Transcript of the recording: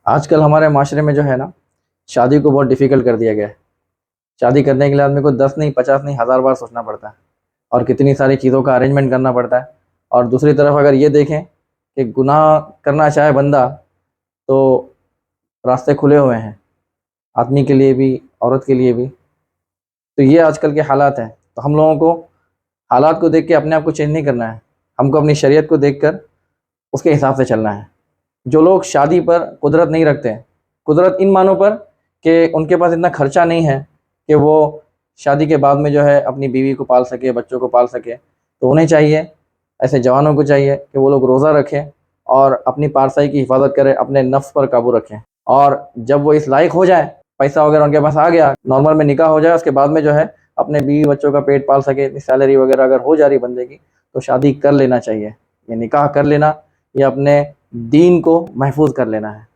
आजकल हमारे माशरे में जो है ना, शादी को बहुत डिफ़िकल्ट कर दिया गया है। शादी करने के लिए आदमी को 10 नहीं, 50 नहीं, हज़ार बार सोचना पड़ता है और कितनी सारी चीज़ों का अरेंजमेंट करना पड़ता है। और दूसरी तरफ अगर ये देखें कि गुनाह करना चाहे बंदा, तो रास्ते खुले हुए हैं, आदमी के लिए भी, औरत के लिए भी। तो ये आजकल के हालात हैं। तो हम लोगों को हालात को देख के अपने आप को चेंज नहीं करना है, हमको अपनी शरीयत को देखकर उसके हिसाब से चलना है। जो लोग शादी पर कुदरत नहीं रखते हैं, कुदरत इन मानों पर कि उनके पास इतना खर्चा नहीं है कि वो शादी के बाद में जो है अपनी बीवी को पाल सके, बच्चों को पाल सके, तो उन्हें चाहिए, ऐसे जवानों को चाहिए कि वो लोग रोज़ा रखें और अपनी पारसाई की हिफाजत करें, अपने नफ्स पर काबू रखें। और जब वो इस लायक हो जाए, पैसा वगैरह उनके पास आ गया, नॉर्मल में निकाह हो जाए, उसके बाद में जो है अपने बीवी बच्चों का पेट पाल सके, इतनी सैलरी वगैरह अगर हो जा रही बंदे की, तो शादी कर लेना चाहिए। ये निकाह कर लेना, ये अपने दीन को महफूज कर लेना है।